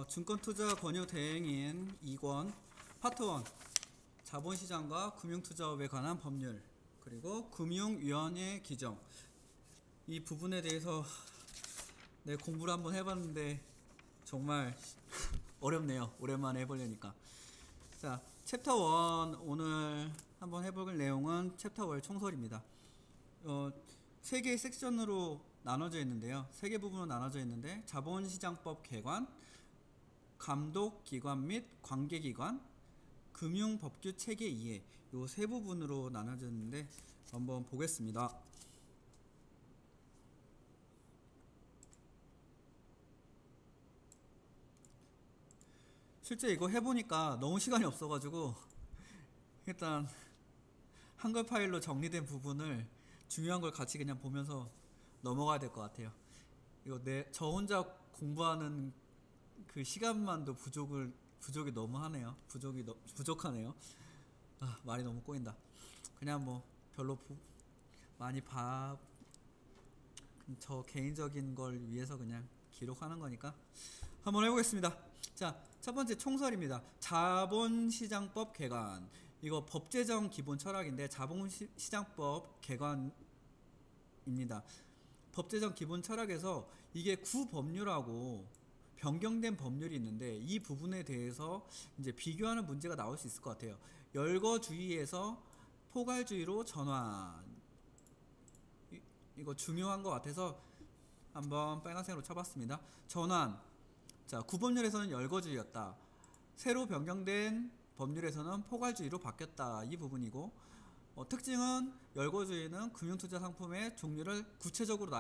증권투자 권유 대행인 2권 파트 1 자본시장과 금융투자업에 관한 법률 그리고 금융위원회 규정 이 부분에 대해서 공부를 한번 해봤는데 정말 어렵네요. 오랜만에 해보려니까. 자, 챕터 1 오늘 한번 해볼 내용은 챕터 1 총설입니다. 3개의 섹션으로 나눠져 있는데요. 3개 부분으로 나눠져 있는데 자본시장법 개관, 감독기관 및 관계기관, 금융법규 체계 이해 요 세 부분으로 나눠졌는데 한번 보겠습니다. 실제 이거 해보니까 너무 시간이 없어가지고 일단 한글 파일로 정리된 부분을 중요한 걸 같이 그냥 보면서 넘어가야 될 것 같아요. 이거 저 혼자 공부하는 그 시간만도 부족이 너무 하네요. 부족하네요. 말이 너무 꼬인다. 그냥 뭐 별로 많이 저 개인적인 걸 위해서 그냥 기록하는 거니까 한번 해보겠습니다. 자, 첫 번째 총설입니다. 자본시장법 개관. 이거 법제정 기본 철학인데 자본시장법 개관입니다. 법제정 기본 철학에서 이게 구법률하고 변경된 법률이 있는데 이 부분에 대해서 이제 비교하는 문제가 나올 수 있을 것 같아요. 열거주의에서 포괄주의로 전환. 이거 중요한 것 같아서 한번 빨간색으로 쳐봤습니다. 전환. 자, 구법률에서는 열거주의였다. 새로 변경된 법률에서는 포괄주의로 바뀌었다. 이 부분이고, 특징은 열거주의는 금융투자 상품의 종류를 구체적으로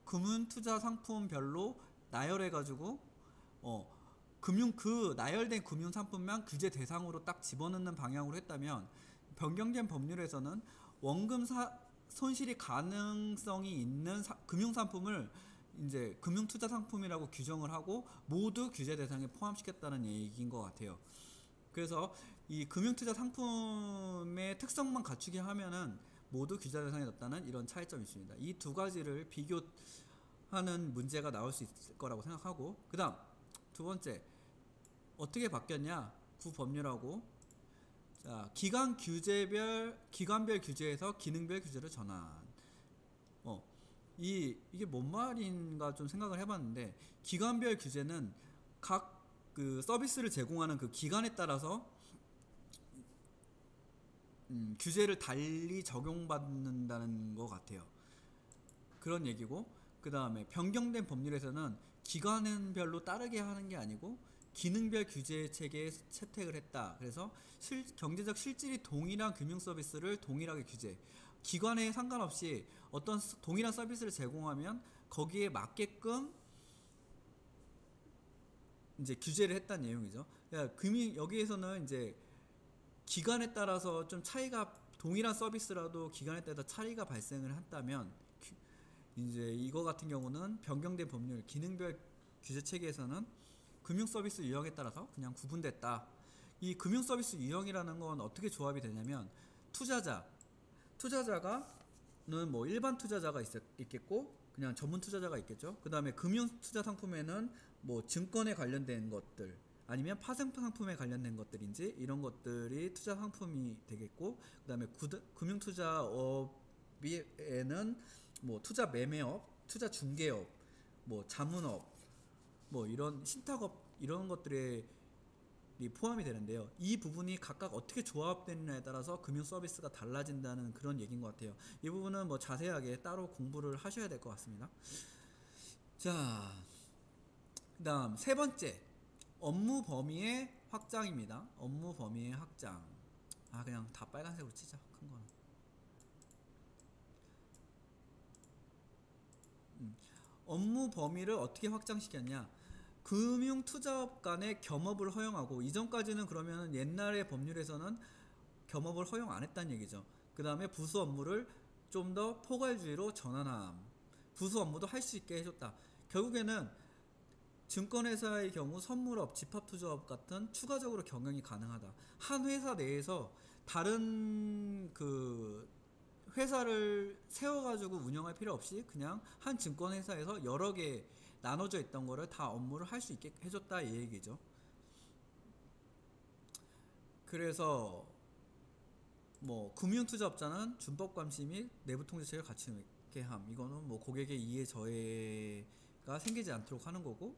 금융투자 상품별로 나열해가지고 나열된 금융상품만 규제 대상으로 딱 집어넣는 방향으로 했다면, 변경된 법률에서는 원금 손실이 가능성이 있는 금융상품을 이제 금융투자 상품이라고 규정을 하고 모두 규제 대상에 포함시켰다는 얘기인 것 같아요. 그래서 이 금융투자 상품의 특성만 갖추게 하면은 모두 규제 대상에 넣었다는 이런 차이점이 있습니다. 이 두 가지를 비교하는 문제가 나올 수 있을 거라고 생각하고, 그 다음 두 번째 어떻게 바뀌었냐. 구법률하고 자, 기관별 규제에서 기능별 규제로 전환. 이게 뭔 말인가 좀 생각을 해봤는데, 기관별 규제는 각 그 서비스를 제공하는 그 기관에 따라서 규제를 달리 적용받는다는 것 같아요. 그런 얘기고, 그 다음에 변경된 법률에서는 기관별로 따르게 하는 게 아니고 기능별 규제 체계에 채택을 했다. 그래서 경제적 실질이 동일한 금융 서비스를 동일하게 규제. 기관에 상관없이 어떤 동일한 서비스를 제공하면 거기에 맞게끔 이제 규제를 했다는 내용이죠. 그러니까 여기에서는 이제 기관에 따라서 좀 동일한 서비스라도 기관에 따라 차이가 발생을 한다면, 이제 이거 같은 경우는 변경된 법률 기능별 규제 체계에서는 금융 서비스 유형에 따라서 그냥 구분됐다. 이 금융 서비스 유형이라는 건 어떻게 조합이 되냐면, 투자자가는 뭐 일반 투자자가 있겠고 그냥 전문 투자자가 있겠죠. 그 다음에 금융 투자 상품에는 뭐 증권에 관련된 것들 아니면 파생 상품에 관련된 것들인지 이런 것들이 투자 상품이 되겠고, 그 다음에 금융 투자업에는 뭐 투자 매매업, 투자 중개업, 뭐 자문업, 뭐 이런 신탁업 이런 것들에 포함이 되는데요. 이 부분이 각각 어떻게 조합되느냐에 따라서 금융 서비스가 달라진다는 그런 얘기인 것 같아요. 이 부분은 뭐 자세하게 따로 공부를 하셔야 될 것 같습니다. 자, 그 다음 세 번째 업무 범위의 확장입니다. 업무 범위의 확장. 그냥 다 빨간색으로 치자. 큰 거는. 업무 범위를 어떻게 확장시켰냐. 금융투자업 간의 겸업을 허용하고, 이전까지는 그러면 옛날의 법률에서는 겸업을 허용 안 했다는 얘기죠. 그 다음에 부수 업무를 좀 더 포괄주의로 전환함. 부수 업무도 할 수 있게 해줬다. 결국에는 증권회사의 경우 선물업, 집합투자업 같은 추가적으로 경영이 가능하다. 한 회사 내에서 다른 그 회사를 세워가지고 운영할 필요 없이 그냥 한 증권회사에서 여러 개 나눠져 있던 거를 다 업무를 할 수 있게 해줬다 이 얘기죠. 그래서 뭐 금융투자업자는 준법 감시 및 내부 통제체를 갖추게 함. 이거는 뭐 고객의 이해 저해가 생기지 않도록 하는 거고,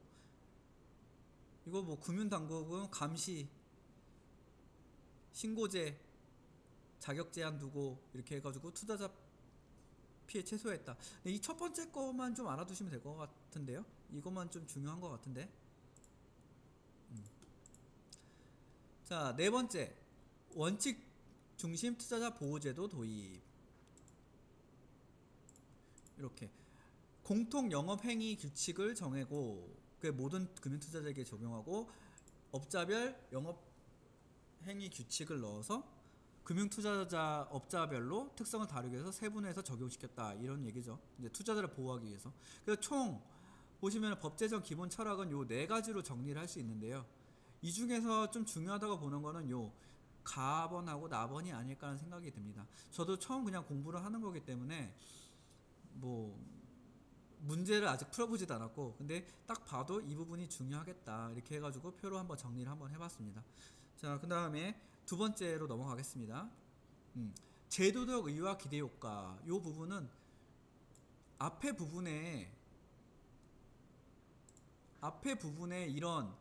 이거 뭐 금융당국은 감시, 신고제, 자격 제한 두고 이렇게 해가지고 투자자 피해 최소화했다. 이 첫 번째 거만 좀 알아두시면 될 것 같은데요. 이것만 좀 중요한 것 같은데. 자, 네 번째, 원칙 중심 투자자 보호제도 도입. 이렇게 공통 영업행위 규칙을 정하고 그 모든 금융투자자에게 적용하고 업자별 영업행위 규칙을 넣어서 금융투자자 업자별로 특성을 다르게 해서 세분화해서 적용시켰다 이런 얘기죠. 이제 투자자를 보호하기 위해서. 그래서 총 보시면 법제정 기본 철학은 요 네 가지로 정리를 할 수 있는데요. 이 중에서 좀 중요하다고 보는 거는 요 가번하고 나번이 아닐까 하는 생각이 듭니다. 저도 처음 그냥 공부를 하는 거기 때문에 뭐 문제를 아직 풀어보지도 않았고, 근데 딱 봐도 이 부분이 중요하겠다 이렇게 해가지고 표로 한번 정리를 한번 해봤습니다. 자, 그 다음에 두 번째로 넘어가겠습니다. 제도적 의의와 기대 효과. 이 부분은 앞에 부분에 이런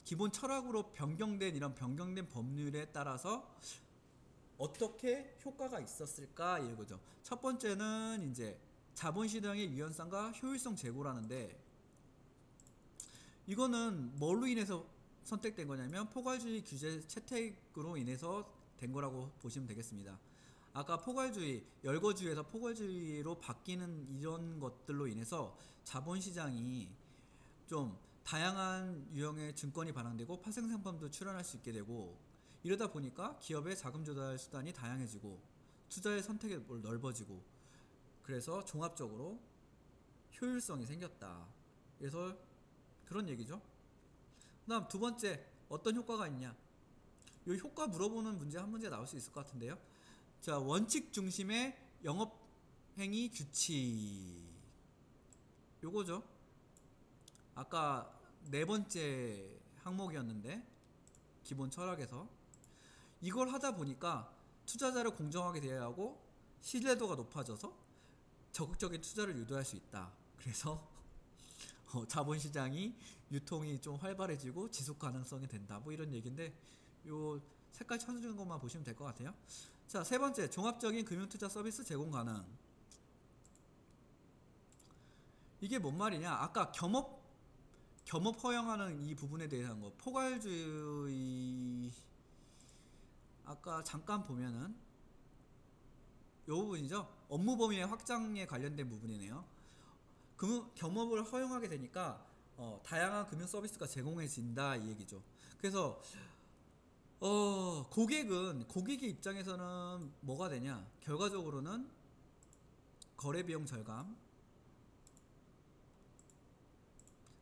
기본 철학으로 변경된 이런 변경된 법률에 따라서 어떻게 효과가 있었을까 이거죠. 첫 번째는 이제 자본시장의 유연성과 효율성 제고라는데, 이거는 뭘로 인해서 선택된 거냐면 포괄주의 규제 채택으로 인해서 된 거라고 보시면 되겠습니다. 아까 포괄주의, 열거주의에서 포괄주의로 바뀌는 이런 것들로 인해서 자본시장이 좀 다양한 유형의 증권이 발행되고 파생상품도 출원할 수 있게 되고, 이러다 보니까 기업의 자금 조달 수단이 다양해지고 투자의 선택이 넓어지고, 그래서 종합적으로 효율성이 생겼다. 그래서 그런 얘기죠. 그 다음 두 번째, 어떤 효과가 있냐. 이 효과 물어보는 문제 한 문제 나올 수 있을 것 같은데요. 자, 원칙 중심의 영업행위 규칙, 요거죠. 아까 네 번째 항목이었는데 기본 철학에서 이걸 하다 보니까 투자자를 공정하게 대하고 신뢰도가 높아져서 적극적인 투자를 유도할 수 있다. 그래서 자본시장이 유통이 좀 활발해지고 지속 가능성이 된다. 뭐 이런 얘기인데, 요 색깔 쳐주는 것만 보시면 될 것 같아요. 자, 세 번째, 종합적인 금융투자 서비스 제공 가능. 이게 뭔 말이냐. 아까 겸업 허용하는 이 부분에 대해서 한 거, 포괄주의, 아까 잠깐 보면은 요 부분이죠. 업무 범위의 확장에 관련된 부분이네요. 겸업을 허용하게 되니까 다양한 금융 서비스가 제공해진다 이 얘기죠. 그래서 고객의 입장에서는 뭐가 되냐, 결과적으로는 거래 비용 절감,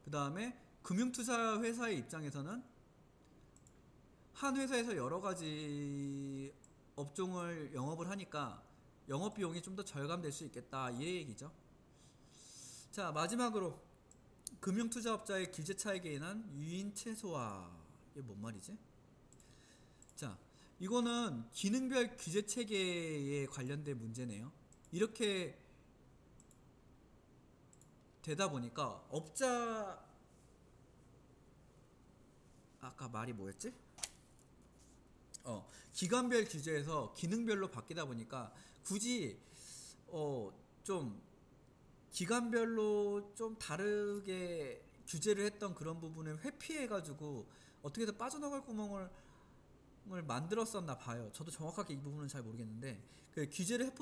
그 다음에 금융투자 회사의 입장에서는 한 회사에서 여러 가지 업종을 영업을 하니까 영업 비용이 좀 더 절감될 수 있겠다 이 얘기죠. 자, 마지막으로 금융투자업자의 기재 차익에 인한 유인 최소화. 이게 뭔 말이지? 자, 이거는 기능별 규제 체계에 관련된 문제네요. 이렇게 되다 보니까 아까 말이 뭐였지? 기관별 규제에서 기능별로 바뀌다 보니까 굳이 좀 기관별로 좀 다르게 규제를 했던 그런 부분을 회피해가지고 어떻게든 빠져나갈 구멍을 만들었었나 봐요. 저도 정확하게 이 부분은 잘 모르겠는데, 그 규제를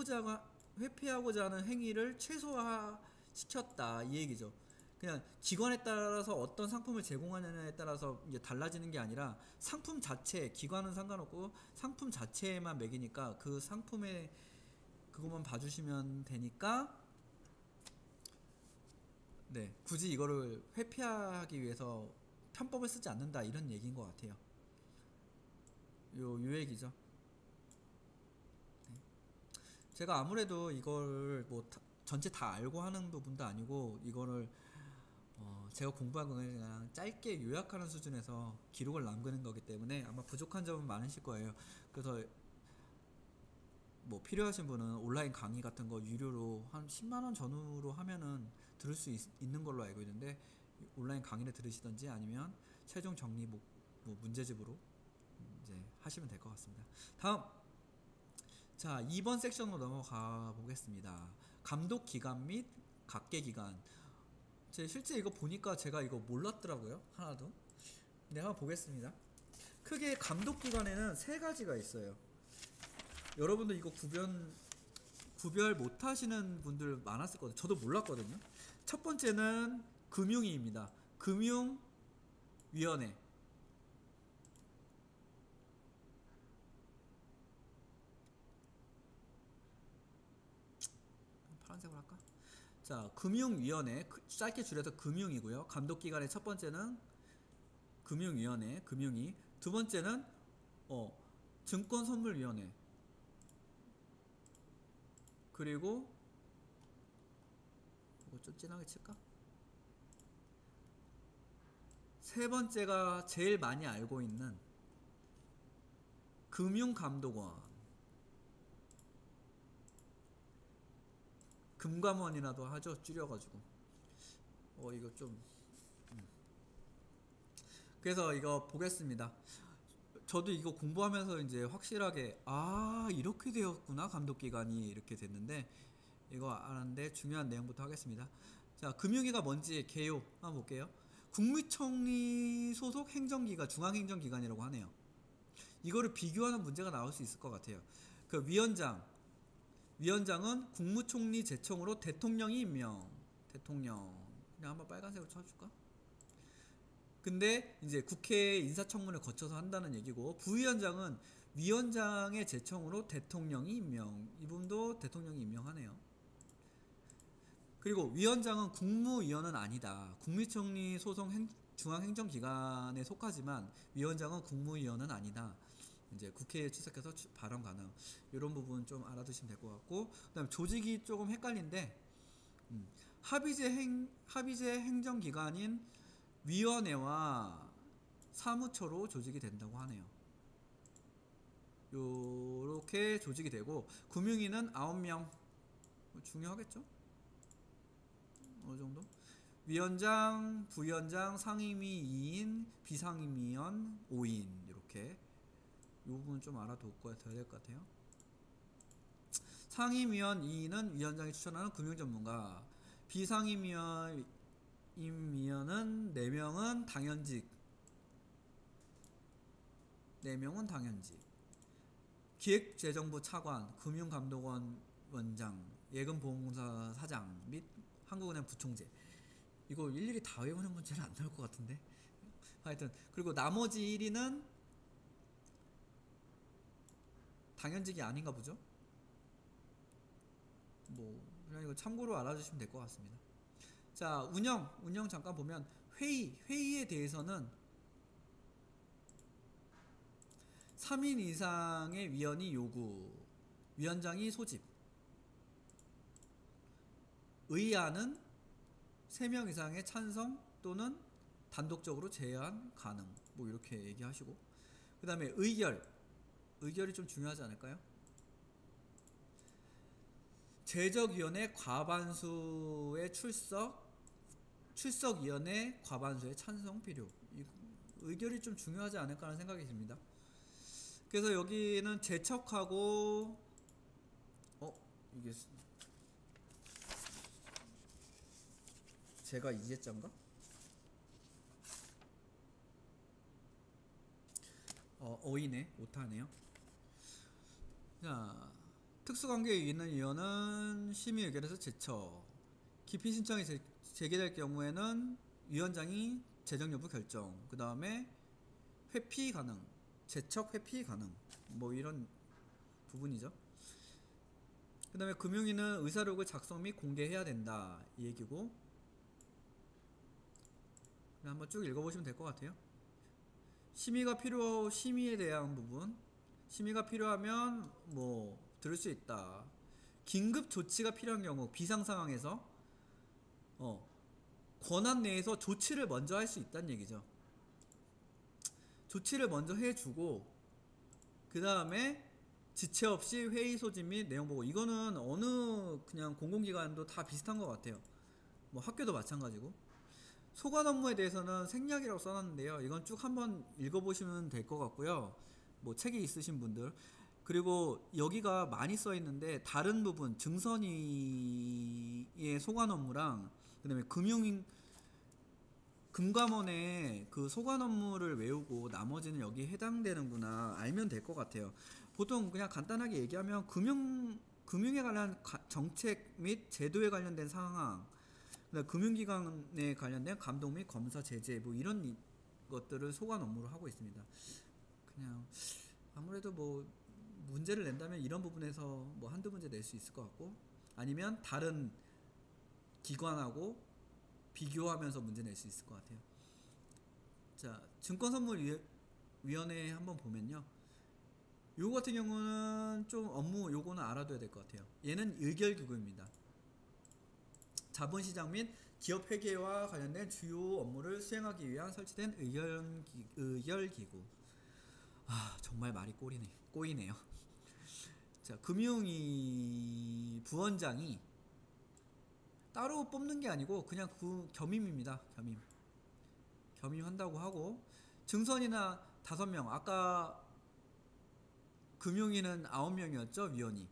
회피하고자 하는 행위를 최소화시켰다 이 얘기죠. 그냥 기관에 따라서 어떤 상품을 제공하느냐에 따라서 이제 달라지는 게 아니라 상품 자체, 기관은 상관없고 상품 자체에만 매기니까 그 상품에 그것만 봐주시면 되니까, 네, 굳이 이거를 회피하기 위해서 편법을 쓰지 않는다 이런 얘기인 것 같아요. 요 얘기죠. 네. 제가 아무래도 이걸 뭐 전체 다 알고 하는 부분도 아니고 이거를 제가 공부한 거는 그냥 짧게 요약하는 수준에서 기록을 남기는 거기 때문에 아마 부족한 점은 많으실 거예요. 그래서 뭐 필요하신 분은 온라인 강의 같은 거 유료로 한 10만 원 전후로 하면은 들을 수 있는 걸로 알고 있는데 온라인 강의를 들으시던지 아니면 최종 정리 뭐 문제집으로 이제 하시면 될 것 같습니다. 다음, 자 2번 섹션으로 넘어가 보겠습니다. 감독 기간 및 각계 기간. 제 실제 이거 보니까 제가 이거 몰랐더라고요. 하나도. 네, 한번 보겠습니다. 크게 감독 기간에는 세 가지가 있어요. 여러분들 이거 구별 못 하시는 분들 많았을 거든요. 저도 몰랐거든요. 첫 번째는 금융위입니다. 금융위원회. 파란색으로 할까? 자, 금융위원회, 짧게 줄여서 금융이고요. 감독기관의 첫 번째는 금융위원회, 금융위. 두 번째는 증권선물위원회. 그리고 이거 좀 진하게 칠까? 세 번째가 제일 많이 알고 있는 금융감독원. 금감원이라도 하죠, 줄여가지고. 이거 좀 그래서 이거 보겠습니다. 저도 이거 공부하면서 이제 확실하게 이렇게 되었구나, 감독기관이 이렇게 됐는데 이거 알았는데 중요한 내용부터 하겠습니다. 자, 금융위가 뭔지 개요 한번 볼게요. 국무총리 소속 행정기관, 중앙행정기관이라고 하네요. 이거를 비교하는 문제가 나올 수 있을 것 같아요. 그 위원장은 국무총리 제청으로 대통령이 임명. 대통령 그냥 한번 빨간색으로 쳐줄까? 근데 이제 국회 인사청문회 거쳐서 한다는 얘기고, 부위원장은 위원장의 제청으로 대통령이 임명. 이분도 대통령이 임명하네요. 그리고 위원장은 국무위원은 아니다. 국무총리 소속 중앙행정기관에 속하지만 위원장은 국무위원은 아니다. 이제 국회에 출석해서 발언 가능. 이런 부분 좀 알아두시면 될 것 같고, 그다음에 조직이 조금 헷갈린데 합의제 행정기관인 위원회와 사무처로 조직이 된다고 하네요. 요렇게 조직이 되고, 금융위는 9명. 중요하겠죠? 어느 정도? 위원장, 부위원장, 상임위 2인, 비상임위원 5인. 이렇게 이 부분 좀 알아둬야 될 것 같아요. 상임위원 2인은 위원장이 추천하는 금융전문가, 비상임위원은 4명은 당연직, 기획재정부 차관, 금융감독원 원장, 예금보험공사 사장 및 한국은행 부총재. 이거 일일이 다 외우는 문제는 안 나올 것 같은데. 하여튼 그리고 나머지 1위는 당연직이 아닌가 보죠. 뭐 그냥 이거 참고로 알아주시면 될 것 같습니다. 자, 운영 잠깐 보면 회의에 대해서는 3인 이상의 위원이 요구, 위원장이 소집. 의안은 3명 이상의 찬성 또는 단독적으로 제안 가능. 뭐 이렇게 얘기하시고, 그 다음에 의결이 좀 중요하지 않을까요? 제적위원회 과반수의 출석위원회 과반수의 찬성 필요. 의결이 좀 중요하지 않을까 하는 생각이 듭니다. 그래서 여기는 제척하고 이게 제가 이제짠가? 어이네, 오타네요. 자, 특수관계에 있는 위원은 심의 의결에서 제처. 기피 신청이 제기될 경우에는 위원장이 재정 여부 결정. 그 다음에 회피 가능, 제척 회피 가능. 뭐 이런 부분이죠. 그 다음에 금융위는 의사록을 작성 및 공개해야 된다, 이 얘기고. 한번 쭉 읽어보시면 될 것 같아요. 심의에 대한 부분. 심의가 필요하면 뭐 들을 수 있다. 긴급 조치가 필요한 경우 비상 상황에서 권한 내에서 조치를 먼저 할 수 있다는 얘기죠. 조치를 먼저 해주고 그 다음에 지체 없이 회의 소집 및 내용 보고. 이거는 어느 그냥 공공기관도 다 비슷한 것 같아요. 뭐 학교도 마찬가지고. 소관 업무에 대해서는 생략이라고 써놨는데요. 이건 쭉 한번 읽어보시면 될 것 같고요. 뭐 책이 있으신 분들. 그리고 여기가 많이 써 있는데 다른 부분 증선위의 소관 업무랑 그다음에 금감원의 그 소관 업무를 외우고 나머지는 여기에 해당되는구나 알면 될 것 같아요. 보통 그냥 간단하게 얘기하면 금융에 관한 정책 및 제도에 관련된 상황, 금융기관에 관련된 감독 및 검사 제재 뭐 이런 것들을 소관 업무로 하고 있습니다. 그냥 아무래도 뭐 문제를 낸다면 이런 부분에서 뭐 한두 문제 낼 수 있을 것 같고, 아니면 다른 기관하고 비교하면서 문제 낼 수 있을 것 같아요. 자, 증권선물위원회 한번 보면요, 요거 같은 경우는 좀 업무 요거는 알아둬야 될 것 같아요. 얘는 의결기구입니다. 자본시장 및 기업 회계와 관련된 주요 업무를 수행하기 위한 설치된 의결기구. 정말 말이 꼬이네요. 자, 금융위 부원장이 따로 뽑는 게 아니고 그냥 그 겸임입니다. 겸임한다고 하고, 증선이나 5명, 아까 금융위는 9명이었죠, 위원이.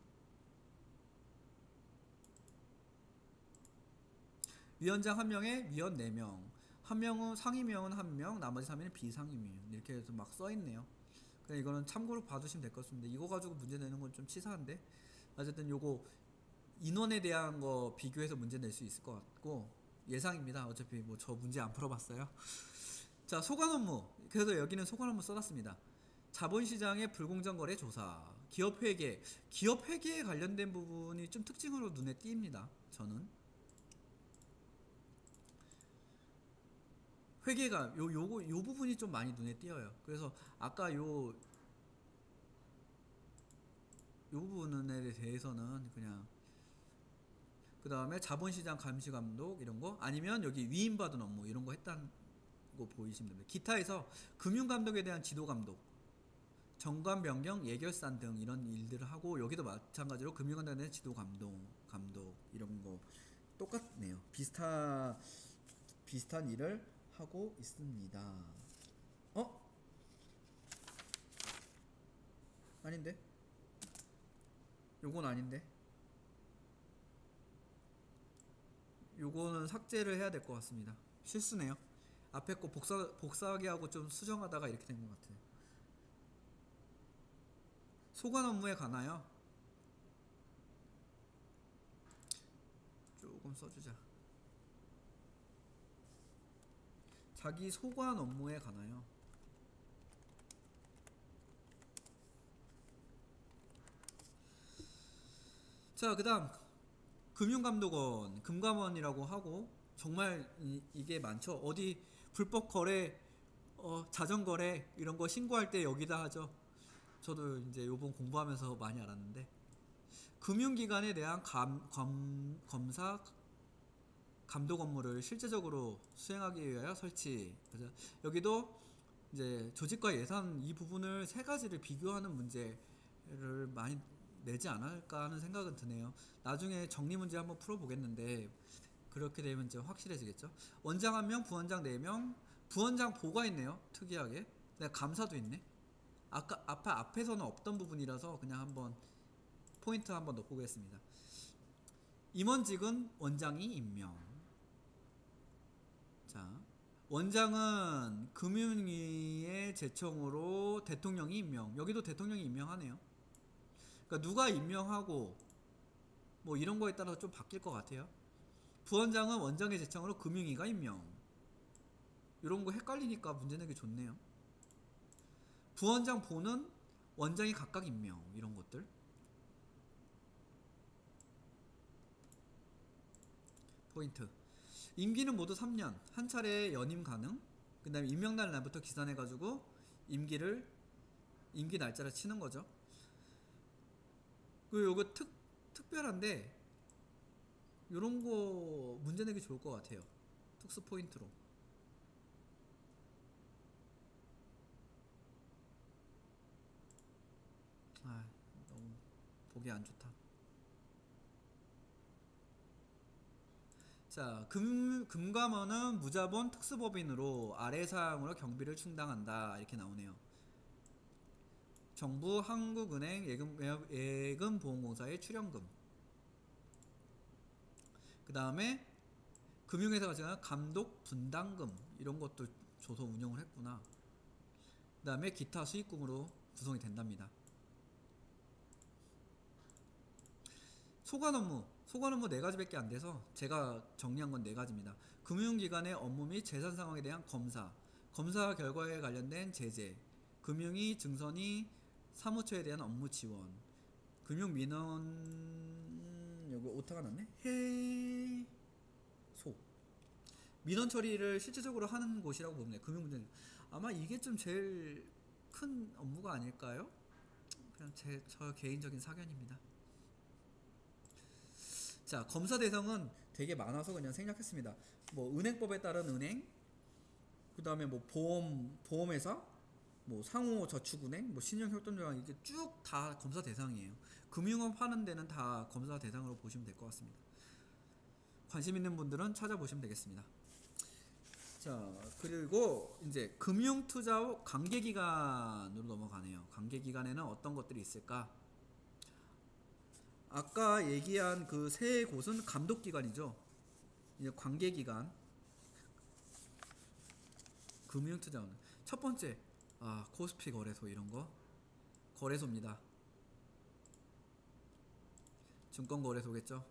위원장 1명에 위원 4명, 한 명은 상임위원은 1명, 나머지 3명은 비상임위원. 이렇게 해서 막 써있네요. 그냥 이거는 참고로 봐두시면 될 것 같습니다. 이거 가지고 문제 내는 건 좀 치사한데, 어쨌든 요거 인원에 대한 거 비교해서 문제 낼 수 있을 것 같고 예상입니다. 어차피 뭐 저 문제 안 풀어봤어요. 자, 소관 업무. 그래서 여기는 소관 업무 써놨습니다. 자본시장의 불공정 거래 조사, 기업 회계에 관련된 부분이 좀 특징으로 눈에 띕니다. 저는 회계가 요 부분이 좀 많이 눈에 띄어요. 그래서 아까 요 부분에 대해서는 그냥, 그 다음에 자본시장 감시감독 이런거, 아니면 여기 위임받은 업무 이런거 했다는 거 보이시면 됩니다. 기타에서 금융감독에 대한 지도감독, 정관 변경, 예결산 등 이런 일들을 하고, 여기도 마찬가지로 금융감독에 대한 지도감독 이런거 똑같네요. 비슷한 일을 하고 있습니다. 아닌데? 요건 아닌데? 요거는 삭제를 해야 될 것 같습니다. 실수네요. 앞에 거 복사하기 하고 좀 수정하다가 이렇게 된 것 같아요. 소관 업무에 관하여 조금 써주자. 자기 소관 업무에 관하여 자, 그 다음 금융감독원, 금감원이라고 하고, 정말 이게 많죠. 어디 불법 거래, 자전거래 이런 거 신고할 때 여기다 하죠. 저도 이제 요번 공부하면서 많이 알았는데, 금융기관에 대한 검사, 감독 업무를 실제적으로 수행하기 위하여 설치. 그래서 여기도 이제 조직과 예산 이 부분을 세 가지를 비교하는 문제를 많이 내지 않을까 하는 생각은 드네요. 나중에 정리 문제 한번 풀어보겠는데 그렇게 되면 이제 확실해지겠죠. 원장 1명, 부원장 4명, 부원장 보가 있네요. 특이하게. 감사도 있네. 아까 앞에서는 없던 부분이라서 그냥 한번 포인트 한번 넣어보겠습니다. 임원직은 원장이 임명. 자, 원장은 금융위의 제청으로 대통령이 임명. 여기도 대통령이 임명하네요. 그러니까 누가 임명하고 뭐 이런 거에 따라서 좀 바뀔 것 같아요. 부원장은 원장의 제청으로 금융위가 임명. 이런 거 헷갈리니까 문제 내기 좋네요. 부원장 보는 원장이 각각 임명. 이런 것들. 포인트. 임기는 모두 3년. 한 차례 연임 가능. 그 다음에 임명날 날부터 기산해가지고 임기 날짜를 치는 거죠. 그리고 요거 특별한데 요런 거 문제 내기 좋을 것 같아요. 특수 포인트로. 아, 너무 보기 안 좋다. 자, 금감원은 무자본 특수법인으로 아래 사항으로 경비를 충당한다 이렇게 나오네요. 정부, 한국은행, 예금보험공사의 출연금. 그 다음에 금융회사가 지금 감독 분담금 이런 것도 줘서 운영을 했구나. 그 다음에 기타 수익금으로 구성이 된답니다. 소관 업무 4가지밖에 안 돼서 제가 정리한 건 4가지입니다. 금융기관의 업무 및 재산 상황에 대한 검사 결과에 관련된 제재, 금융위 증선이 사무처에 대한 업무 지원, 금융민원 여기 오타가 났네. 해소 민원 처리를 실질적으로 하는 곳이라고 보면 돼요. 금융문제 아마 이게 좀 제일 큰 업무가 아닐까요? 그냥 저 개인적인 사견입니다. 자, 검사 대상은 되게 많아서 그냥 생략했습니다. 뭐 은행법에 따른 은행, 그 다음에 뭐 보험회사, 뭐 상호저축은행, 뭐 신용협동조합 이게 쭉 다 검사 대상이에요. 금융업 하는 데는 다 검사 대상으로 보시면 될 것 같습니다. 관심 있는 분들은 찾아보시면 되겠습니다. 자, 그리고 이제 금융투자 관계기관으로 넘어가네요. 관계기관에는 어떤 것들이 있을까? 아까 얘기한 그 세 곳은 감독기관이죠. 이제 관계기관, 금융투자원. 첫 번째, 코스피 거래소 이런 거 거래소입니다. 증권거래소겠죠.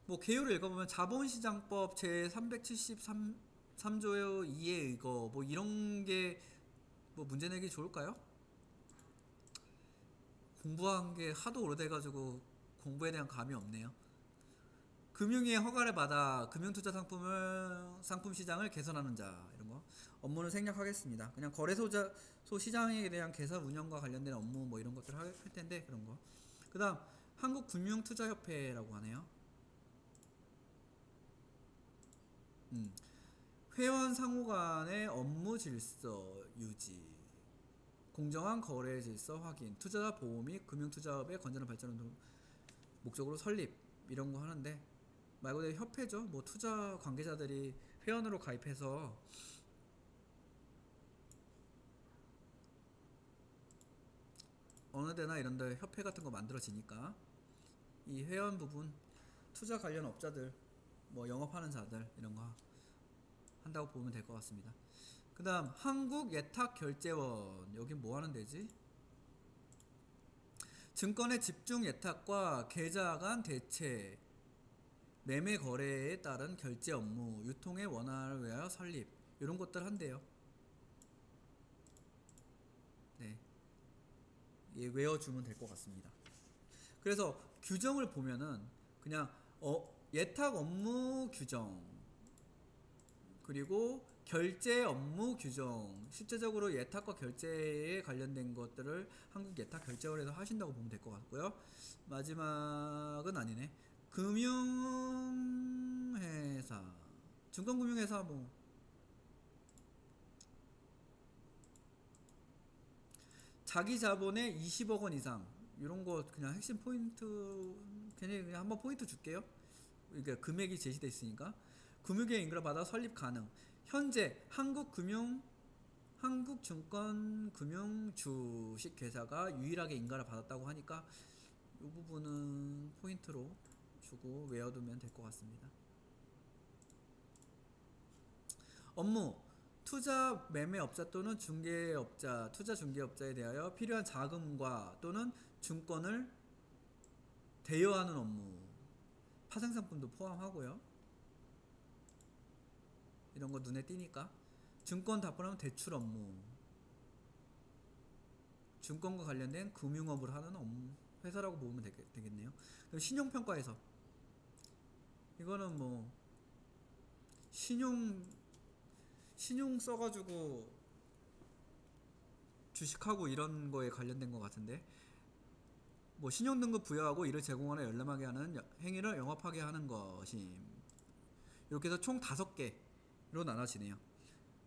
뭐 개요를 읽어보면 자본시장법 제 373조 2에 이거 뭐 이런 게 뭐 문제 내기 좋을까요? 공부한 게 하도 오래돼가지고 공부에 대한 감이 없네요. 금융위의 허가를 받아 금융투자 상품 시장을 개선하는 자 이런 거 업무는 생략하겠습니다. 그냥 거래소 시장에 대한 개설 운영과 관련된 업무 뭐 이런 것들 할 텐데 그런 거. 그다음 한국금융투자협회라고 하네요. 회원 상호 간의 업무 질서 유지, 공정한 거래 질서 확인, 투자자 보호 및 금융투자업의 건전한 발전을 목적으로 설립 이런 거 하는데 말 그대로 협회죠. 뭐 투자 관계자들이 회원으로 가입해서 어느 데나 이런 데 협회 같은 거 만들어지니까 이 회원 부분 투자 관련 업자들 뭐 영업하는 자들 이런 거 한다고 보면 될 것 같습니다. 그 다음 한국예탁결제원 여긴 뭐 하는 데지? 증권의 집중 예탁과 계좌 간 대체, 매매 거래에 따른 결제 업무, 유통의 원활을 위하여 설립 이런 것들 한대요. 네, 예, 외워주면 될 것 같습니다. 그래서 규정을 보면은 그냥 예탁 업무 규정 그리고 결제 업무 규정, 실제적으로 예탁과 결제에 관련된 것들을 한국예탁결제원에서 하신다고 보면 될 것 같고요. 마지막은 아니네. 금융회사, 증권금융회사 뭐 자기 자본의 20억 원 이상 이런 거 그냥 핵심 포인트 그냥 한번 포인트 줄게요. 그러니까 금액이 제시되어 있으니까 금융계 인가를 받아 설립 가능. 현재 한국증권금융주식회사가 유일하게 인가를 받았다고 하니까 이 부분은 포인트로 주고 외워두면 될 것 같습니다. 업무 투자 매매업자 또는 중개업자, 투자 중개업자에 대하여 필요한 자금과 또는 증권을 대여하는 업무, 파생상품도 포함하고요. 이런 거 눈에 띄니까. 증권 답변하면 대출 업무, 증권과 관련된 금융업을 하는 업무, 회사라고 보면 되겠네요. 그리고 신용평가회사, 이거는 뭐 신용 써가지고 주식하고 이런 거에 관련된 것 같은데, 뭐 신용등급 부여하고 이를 제공하거나 열람하게 하는 행위를 영업하게 하는 것임. 이렇게 해서 총 5개로 나눠지네요.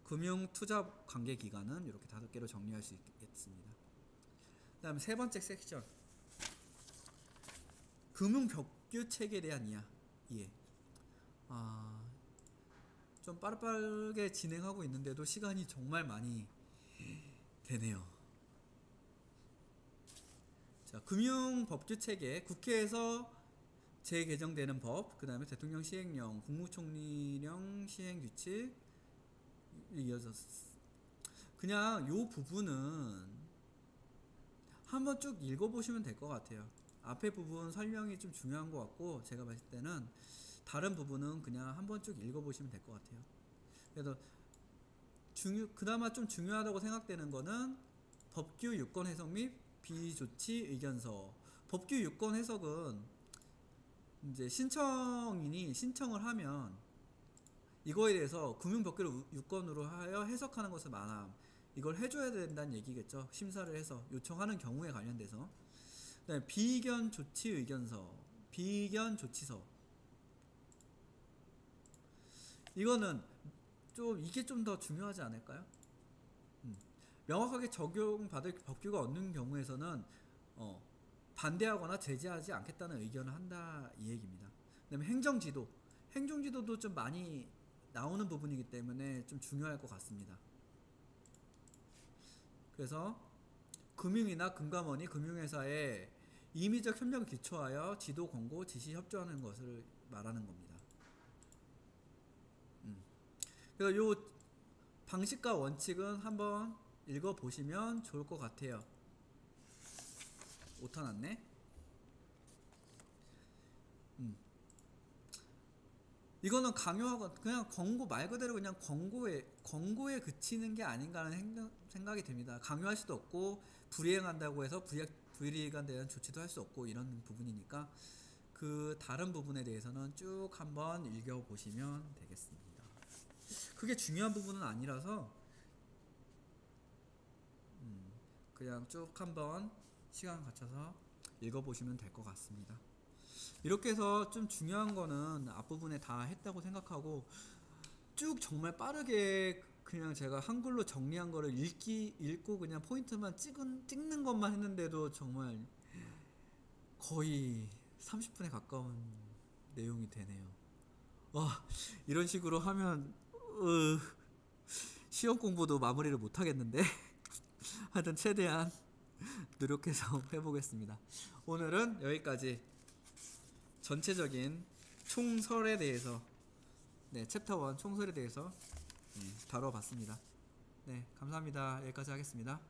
금융 투자 관계 기간은 이렇게 5개로 정리할 수 있겠습니다. 그다음 세 번째 섹션, 금융 벽규 체계에 대한 이해. 좀 빠르게 진행하고 있는데도 시간이 정말 많이 되네요. 자, 금융 법규 체계, 국회에서 재개정되는 법, 그 다음에 대통령 시행령, 국무총리령 시행규칙, 이어서 그냥 요 부분은 한번 쭉 읽어보시면 될 것 같아요. 앞에 부분 설명이 좀 중요한 것 같고, 제가 봤을 때는 다른 부분은 그냥 한번 쭉 읽어보시면 될 것 같아요. 그래서 그나마 좀 중요하다고 생각되는 거는 법규 유권 해석 및 비조치 의견서. 법규 유권 해석은 이제 신청인이 신청을 하면 이거에 대해서 금융법규를 유권으로 하여 해석하는 것을 말함. 이걸 해줘야 된다는 얘기겠죠. 심사를 해서 요청하는 경우에 관련돼서. 그다음에 비의견 조치 의견서, 비의견 조치서. 이거는 이게 좀 더 중요하지 않을까요? 명확하게 적용받을 법규가 없는 경우에서는 반대하거나 제재하지 않겠다는 의견을 한다, 이 얘기입니다. 그다음에 행정지도, 행정지도도 좀 많이 나오는 부분이기 때문에 좀 중요할 것 같습니다. 그래서 금융이나 금감원이 금융회사에 임의적 협력을 기초하여 지도, 권고, 지시, 협조하는 것을 말하는 겁니다. 그래서 요 방식과 원칙은 한번 읽어보시면 좋을 것 같아요. 오타 났네. 이거는 강요하고 그냥 권고, 말 그대로 그냥 권고에 그치는 게 아닌가 하는 생각이 듭니다. 강요할 수도 없고 불이행한다고 해서 불이행에 대한 조치도 할 수 없고 이런 부분이니까 그 다른 부분에 대해서는 쭉 한번 읽어보시면 되겠습니다. 그게 중요한 부분은 아니라서 그냥 쭉 한번 시간 갖춰서 읽어보시면 될 것 같습니다. 이렇게 해서 좀 중요한 거는 앞부분에 다 했다고 생각하고, 쭉 정말 빠르게 그냥 제가 한글로 정리한 거를 읽고 그냥 포인트만 찍는 것만 했는데도 정말 거의 30분에 가까운 내용이 되네요. 와, 이런 식으로 하면 시험 공부도 마무리를 못 하겠는데 하여튼 최대한 노력해서 해보겠습니다. 오늘은 여기까지 전체적인 총설에 대해서, 챕터 1 총설에 대해서 다뤄봤습니다. 감사합니다. 여기까지 하겠습니다.